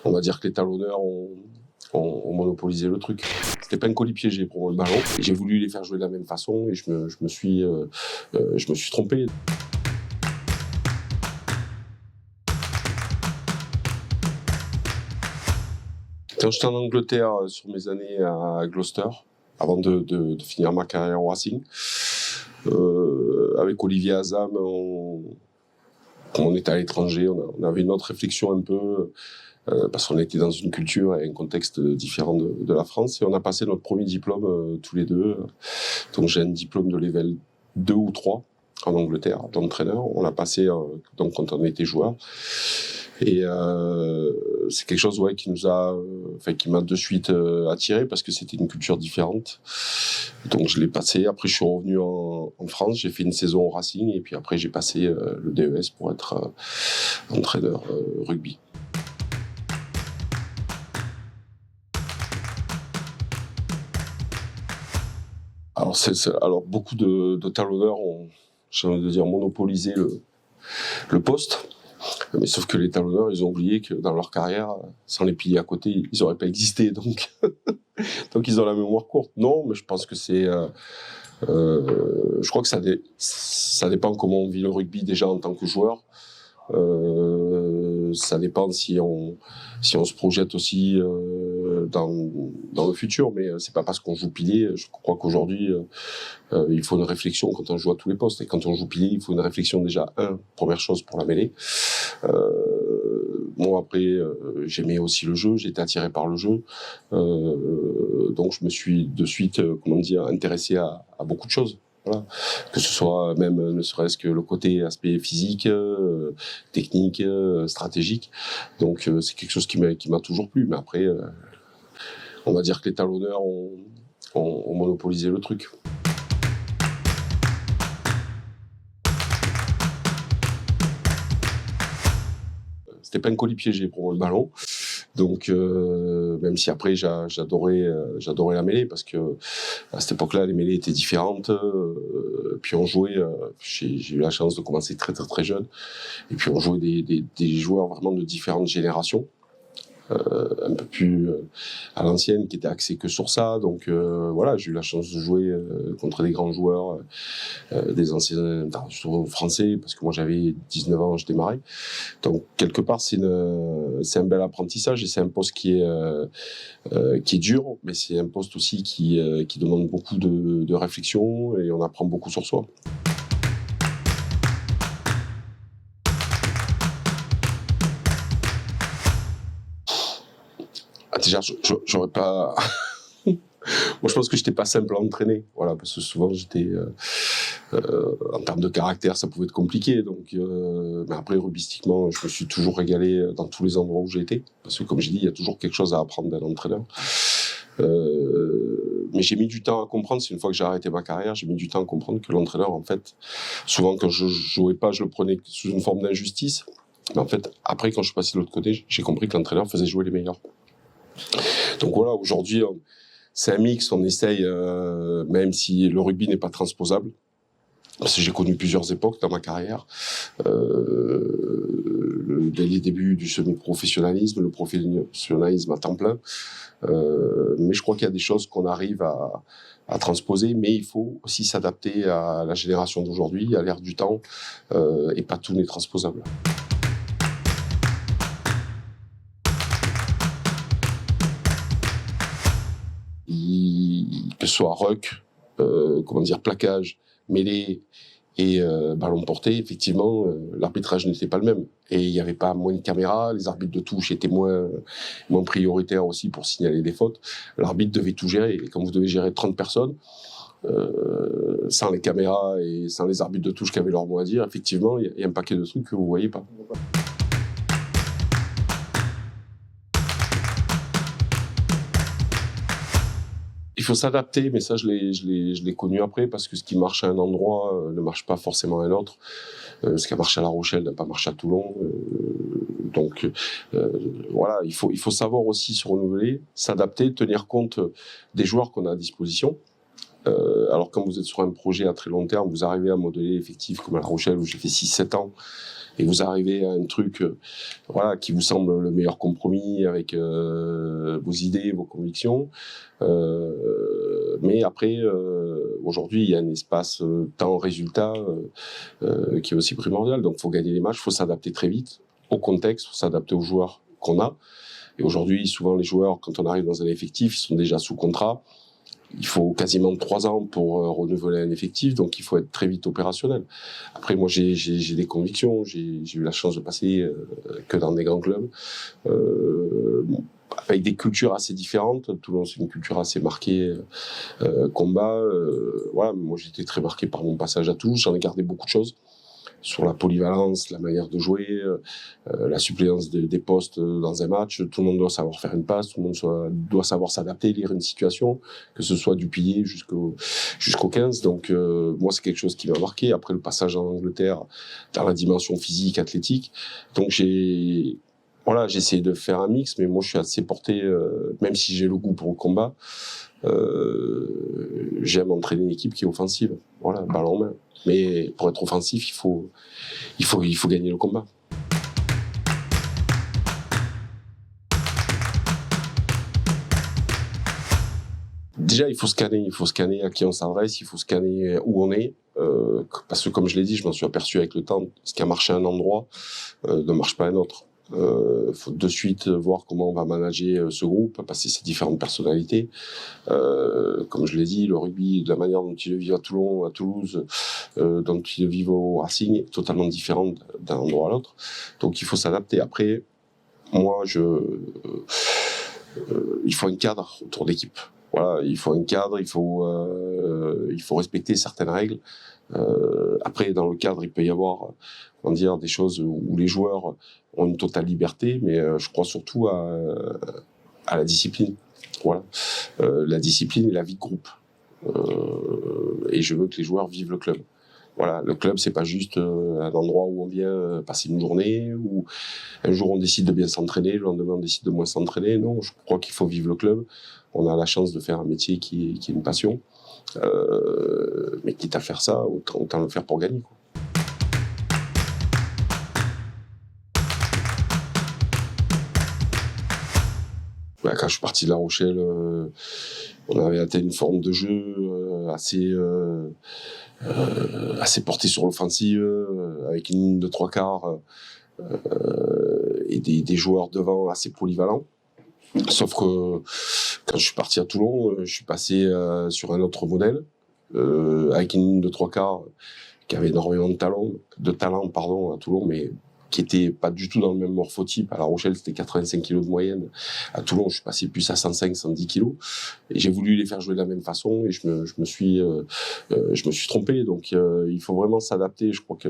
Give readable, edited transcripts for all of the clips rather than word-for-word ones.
On va dire que les talonneurs ont monopolisé le truc. C'était pas un colis piégé pour le ballon. J'ai voulu les faire jouer de la même façon et je me suis trompé. Quand j'étais en Angleterre sur mes années à Gloucester, avant de finir ma carrière au Racing, avec Olivier Azam, on était à l'étranger, on avait une autre réflexion un peu, parce qu'on était dans une culture et un contexte différent de la France, et on a passé notre premier diplôme tous les deux. Donc j'ai un diplôme de level 2 ou 3 en Angleterre, d'entraîneur. On l'a passé donc quand on était joueur. Et c'est quelque chose qui nous a, qui m'a de suite attiré parce que c'était une culture différente. Donc je l'ai passé. Après je suis revenu en France, j'ai fait une saison au Racing et puis après j'ai passé le DES pour être entraîneur rugby. Alors beaucoup de talonneurs ont, j'ai envie de dire, monopolisé le poste. Mais sauf que les talonneurs, ils ont oublié que dans leur carrière, sans les piliers à côté, ils n'auraient pas existé. Donc, donc ils ont la mémoire courte. Non, mais je pense que c'est... je crois que ça dépend comment on vit le rugby déjà en tant que joueur. Ça dépend si on se projette aussi dans le futur, mais c'est pas parce qu'on joue pilier. Je crois qu'aujourd'hui il faut une réflexion quand on joue à tous les postes, et quand on joue pilier, il faut une réflexion déjà, première chose pour la mêlée. Moi après j'aimais aussi le jeu, j'étais attiré par le jeu, donc je me suis de suite intéressé à beaucoup de choses. Voilà. Que ce soit même ne serait-ce que le côté aspect physique, technique, stratégique. Donc c'est quelque chose qui m'a toujours plu. Mais après, on va dire que les talonneurs ont monopolisé le truc. C'était pas un colis piégé pour le ballon. Donc même si après j'adorais la mêlée parce que à cette époque-là les mêlées étaient différentes, puis on jouait, j'ai eu la chance de commencer très très très jeune, et puis on jouait des joueurs vraiment de différentes générations, un peu plus à l'ancienne, qui étaient axés que sur ça. Donc voilà, j'ai eu la chance de jouer contre des grands joueurs, des anciens internationaux français, parce que moi j'avais 19 ans, je démarrais. Donc quelque part c'est un bel apprentissage, et c'est un poste qui est dur, mais c'est un poste aussi qui demande beaucoup de réflexion, et on apprend beaucoup sur soi. Déjà, j'aurais pas. Moi, je pense que j'étais pas simple à entraîner, voilà, parce que souvent j'étais, en termes de caractère, ça pouvait être compliqué. Donc, mais après, rugbystiquement, je me suis toujours régalé dans tous les endroits où j'ai été, parce que comme j'ai dit, il y a toujours quelque chose à apprendre d'un entraîneur. Mais j'ai mis du temps à comprendre. C'est une fois que j'ai arrêté ma carrière, j'ai mis du temps à comprendre que l'entraîneur, en fait, souvent quand je jouais pas, je le prenais sous une forme d'injustice. Mais en fait, après, quand je suis passé de l'autre côté, j'ai compris que l'entraîneur faisait jouer les meilleurs. Donc voilà, aujourd'hui, c'est un mix. On essaye, même si le rugby n'est pas transposable, parce que j'ai connu plusieurs époques dans ma carrière, dès les débuts du semi-professionnalisme, le professionnalisme à temps plein. Mais je crois qu'il y a des choses qu'on arrive à transposer, mais il faut aussi s'adapter à la génération d'aujourd'hui, à l'ère du temps, et pas tout n'est transposable. Que ce soit ruck, plaquage, mêlée et ballon porté, effectivement, l'arbitrage n'était pas le même. Et il n'y avait pas moins de caméras, les arbitres de touche étaient moins prioritaires aussi pour signaler des fautes. L'arbitre devait tout gérer. Et quand vous devez gérer 30 personnes, sans les caméras et sans les arbitres de touche qui avaient leur mot à dire, effectivement, il y a un paquet de trucs que vous ne voyez pas. Il faut s'adapter, mais ça, je l'ai connu après, parce que ce qui marche à un endroit ne marche pas forcément à un autre. Ce qui a marché à La Rochelle n'a pas marché à Toulon. Donc voilà, il faut savoir aussi se renouveler, s'adapter, tenir compte des joueurs qu'on a à disposition. Alors quand vous êtes sur un projet à très long terme, vous arrivez à modeler l'effectif comme à La Rochelle où j'ai fait 6-7 ans, et vous arrivez à un truc qui vous semble le meilleur compromis avec vos idées, vos convictions. Mais après, aujourd'hui, il y a un espace temps-résultat qui est aussi primordial. Donc, il faut gagner les matchs, il faut s'adapter très vite au contexte, il faut s'adapter aux joueurs qu'on a. Et aujourd'hui, souvent, les joueurs, quand on arrive dans un effectif, ils sont déjà sous contrat. Il faut quasiment 3 ans pour renouveler un effectif, donc il faut être très vite opérationnel. Après, moi, j'ai des convictions. J'ai eu la chance de passer que dans des grands clubs, avec des cultures assez différentes. Toulon, c'est une culture assez marquée combat. Moi, j'étais très marqué par mon passage à Toulouse. J'en ai gardé beaucoup de choses sur la polyvalence, la manière de jouer, la suppléance des postes dans un match. Tout le monde doit savoir faire une passe, tout le monde doit savoir s'adapter, lire une situation, que ce soit du pilier jusqu'au 15. Donc moi, c'est quelque chose qui m'a marqué. Après le passage en Angleterre, dans la dimension physique, athlétique. Donc j'ai essayé de faire un mix, mais moi je suis assez porté, même si j'ai le goût pour le combat, j'aime entraîner une équipe qui est offensive. Voilà, ballon en main. Mais pour être offensif, il faut gagner le combat. Déjà, il faut scanner à qui on s'adresse, il faut scanner où on est, parce que comme je l'ai dit, je m'en suis aperçu avec le temps, ce qui a marché à un endroit ne marche pas à un autre. Faut de suite voir comment on va manager ce groupe, passer ses différentes personnalités. Comme je l'ai dit, le rugby, de la manière dont il le vit à Toulon, à Toulouse, dont il le vit au Racing, est totalement différent d'un endroit à l'autre. Donc il faut s'adapter. Après, moi, il faut un cadre autour d'équipe. Voilà, il faut un cadre, il faut respecter certaines règles. Après, dans le cadre, il peut y avoir, des choses où les joueurs ont une totale liberté, mais je crois surtout à la discipline. Voilà, la discipline et la vie de groupe. Et je veux que les joueurs vivent le club. Voilà, le club, c'est pas juste un endroit où on vient passer une journée, où un jour on décide de bien s'entraîner, le lendemain on décide de moins s'entraîner. Non, je crois qu'il faut vivre le club. On a la chance de faire un métier qui est une passion. Mais quitte à faire ça, autant le faire pour gagner, quoi. Quand je suis parti de La Rochelle, on avait atteint une forme de jeu assez portée sur l'offensive, avec une ligne de 3/4 et des joueurs devant assez polyvalents. Sauf que quand je suis parti à Toulon, je suis passé sur un autre modèle, avec une ligne de 3/4 qui avait énormément de talent à Toulon, mais qui était pas du tout dans le même morphotype. À La Rochelle, c'était 85 kilos de moyenne. À Toulon, je suis passé plus à 105, 110 kilos. Et j'ai voulu les faire jouer de la même façon, et je me suis trompé. Donc, il faut vraiment s'adapter. Je crois que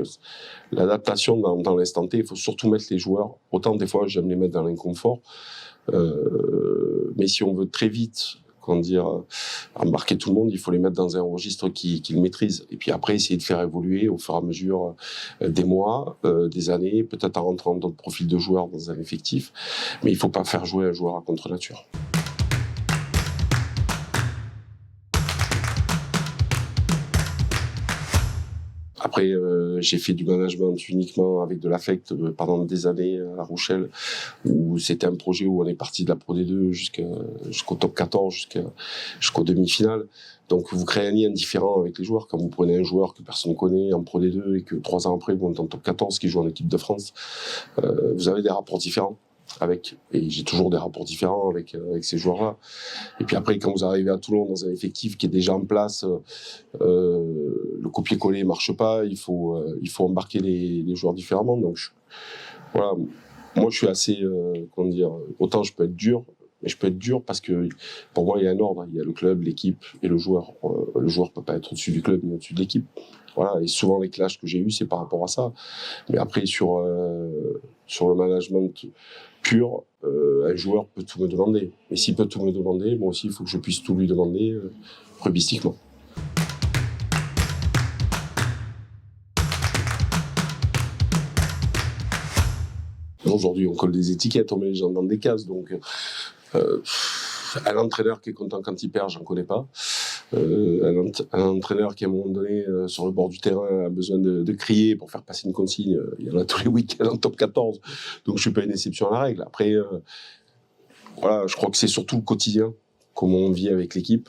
l'adaptation dans l'instant T, il faut surtout mettre les joueurs. Autant des fois, j'aime les mettre dans l'inconfort. Mais si on veut très vite, embarquer tout le monde, il faut les mettre dans un registre qu'ils maîtrisent. Et puis après, essayer de faire évoluer au fur et à mesure des mois, des années, peut-être en rentrant dans d'autres profils de joueurs dans un effectif. Mais il ne faut pas faire jouer un joueur à contre-nature. Après, j'ai fait du management uniquement avec de l'affect pendant des années à La Rochelle, où c'était un projet où on est parti de la Pro D2 jusqu'au top 14, jusqu'aux demi-finales. Donc, vous créez un lien différent avec les joueurs. Quand vous prenez un joueur que personne ne connaît en Pro D2 et que 3 ans après, vous êtes en top 14, qui joue en équipe de France, vous avez des rapports différents et j'ai toujours des rapports différents avec ces joueurs-là. Et puis après, quand vous arrivez à Toulon dans un effectif qui est déjà en place, le copier-coller marche pas, il faut embarquer les joueurs différemment. Donc voilà, moi je suis assez, autant je peux être dur, mais je peux être dur parce que pour moi il y a un ordre, il y a le club, l'équipe et le joueur. Le joueur peut pas être au-dessus du club ni au-dessus de l'équipe. Voilà, et souvent les clashs que j'ai eus, c'est par rapport à ça. Mais après, sur le management pur, un joueur peut tout me demander. Mais s'il peut tout me demander, moi aussi, il faut que je puisse tout lui demander rugbyistiquement. Aujourd'hui, on colle des étiquettes, on met les gens dans des cases. Donc, un entraîneur qui est content quand il perd, j'en connais pas. un entraîneur qui, à un moment donné, sur le bord du terrain, a besoin de crier pour faire passer une consigne. Il y en a tous les week-ends en top 14. Donc, je suis pas une exception à la règle. Après, voilà, je crois que c'est surtout le quotidien, comment on vit avec l'équipe.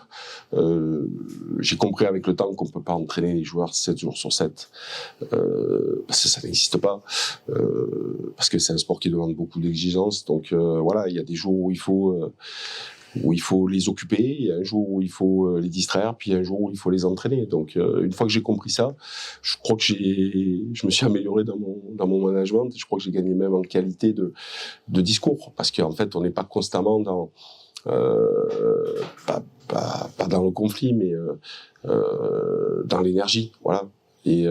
J'ai compris avec le temps qu'on peut pas entraîner les joueurs 7 jours sur 7, parce que ça n'existe pas, parce que c'est un sport qui demande beaucoup d'exigences. Donc voilà, il y a des jours où il faut les occuper, il y a un jour où il faut les distraire, puis il y a un jour où il faut les entraîner. Donc une fois que j'ai compris ça, je crois que je me suis amélioré dans mon management. Je crois que j'ai gagné même en qualité de discours, parce qu'en fait, on n'est pas constamment dans pas dans le conflit, mais dans l'énergie, voilà. Et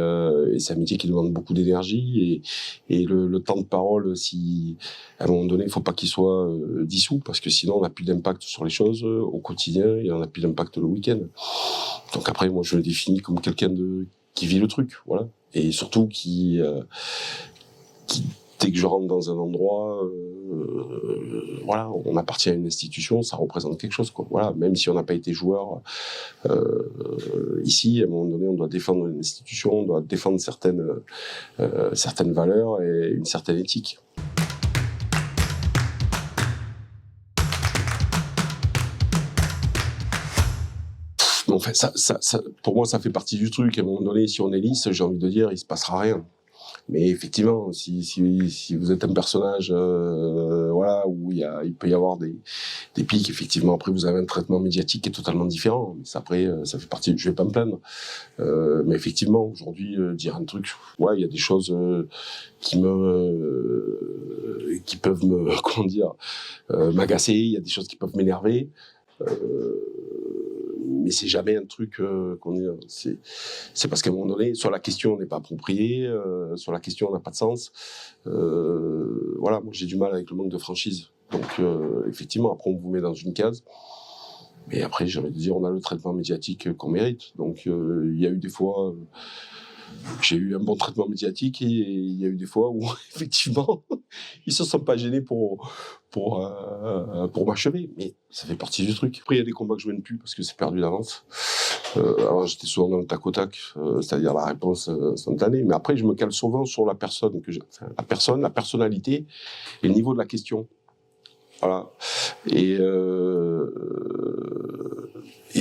c'est un métier qui demande beaucoup d'énergie, et le temps de parole, si à un moment donné, il faut pas qu'il soit dissous, parce que sinon on n'a plus d'impact sur les choses au quotidien, et on n'a plus d'impact le week-end. Donc après, moi, je le définis comme quelqu'un qui vit le truc, voilà, et surtout qui dès que je rentre dans un endroit, voilà, on appartient à une institution, ça représente quelque chose, quoi. Voilà, même si on n'a pas été joueur, ici, à un moment donné, on doit défendre une institution, on doit défendre certaines valeurs et une certaine éthique. Mais en fait, ça, pour moi, ça fait partie du truc. À un moment donné, si on est lisse, j'ai envie de dire, il se passera rien. Mais effectivement, si vous êtes un personnage, voilà, où il peut y avoir des pics, effectivement, après vous avez un traitement médiatique qui est totalement différent. Mais ça, après, ça fait partie. Je vais pas me plaindre. Mais effectivement, aujourd'hui, dire un truc, ouais, il y a des choses qui peuvent me, comment dire, m'agacer. Il y a des choses qui peuvent m'énerver. Mais c'est jamais un truc qu'on dit. C'est parce qu'à un moment donné, sur la question, on n'est pas approprié, sur la question, on n'a pas de sens. Voilà, moi j'ai du mal avec le manque de franchise. Donc effectivement, après on vous met dans une case. Mais après, j'ai envie de dire, on a le traitement médiatique qu'on mérite. Donc il y a eu des fois, j'ai eu un bon traitement médiatique, et il y a eu des fois où effectivement, ils se sont pas gênés pour m'achever, mais ça fait partie du truc. Après, il y a des combats que je mène plus parce que c'est perdu d'avance. Alors j'étais souvent dans le tac au tac, c'est-à-dire la réponse instantanée, mais après je me cale souvent sur la personne la personnalité et le niveau de la question. Voilà. Et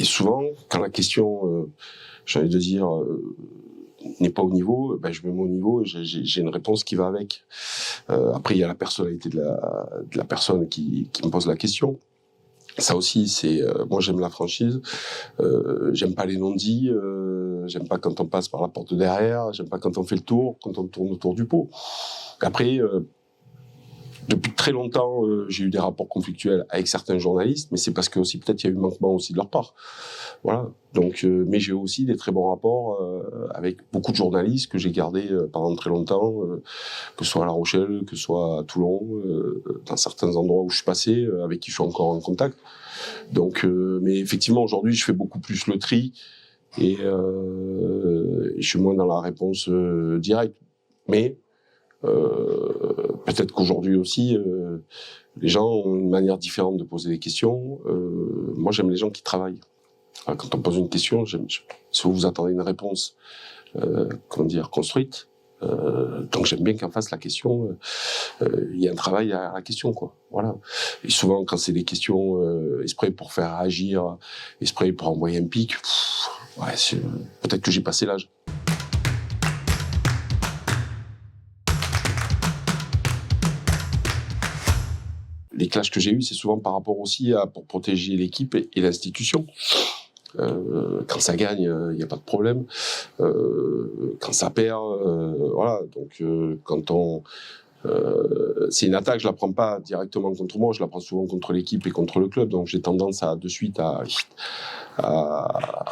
souvent, quand la question, j'ai envie de dire, n'est pas au niveau, ben je me mets au niveau et j'ai une réponse qui va avec. Après, il y a la personnalité de la personne qui me pose la question. Ça aussi, c'est moi j'aime la franchise, j'aime pas les non-dits, j'aime pas quand on passe par la porte de derrière, j'aime pas quand on fait le tour, quand on tourne autour du pot. Après, depuis très longtemps, j'ai eu des rapports conflictuels avec certains journalistes, mais c'est parce que aussi peut-être il y a eu manquement aussi de leur part. Voilà. Donc, mais j'ai aussi des très bons rapports avec beaucoup de journalistes que j'ai gardés pendant très longtemps, que ce soit à La Rochelle, que ce soit à Toulon, dans certains endroits où je suis passé, avec qui je suis encore en contact. Donc, mais effectivement, aujourd'hui, je fais beaucoup plus le tri, et je suis moins dans la réponse directe. Mais peut-être qu'aujourd'hui aussi, les gens ont une manière différente de poser des questions. Moi, j'aime les gens qui travaillent. Alors, quand on pose une question, si vous attendez une réponse, comment dire, construite, donc j'aime bien qu'en face la question, il y a un travail à la question, quoi. Voilà. Et souvent, quand c'est des questions exprès pour faire agir, exprès pour envoyer un pic, ouais, peut-être que j'ai passé l'âge. Les clashs que j'ai eus, c'est souvent par rapport aussi pour protéger l'équipe et l'institution. Quand ça gagne, il n'y a pas de problème. Quand ça perd, voilà. Donc, c'est une attaque, je la prends pas directement contre moi, je la prends souvent contre l'équipe et contre le club. Donc, j'ai tendance de suite à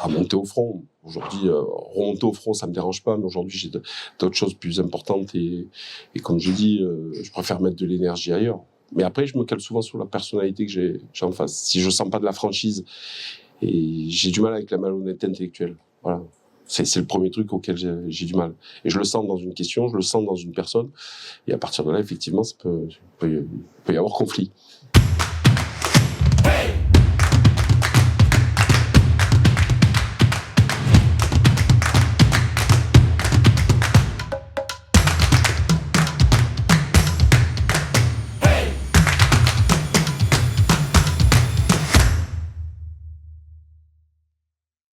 monter au front. Aujourd'hui, remonter au front, ça me dérange pas, mais aujourd'hui, j'ai d'autres choses plus importantes, et comme je dis, je préfère mettre de l'énergie ailleurs. Mais après, je me cale souvent sur la personnalité que j'ai en face. Si je sens pas de la franchise, et j'ai du mal avec la malhonnêteté intellectuelle. Voilà. C'est le premier truc auquel j'ai du mal. Et je le sens dans une question, je le sens dans une personne. Et à partir de là, effectivement, il peut y avoir conflit.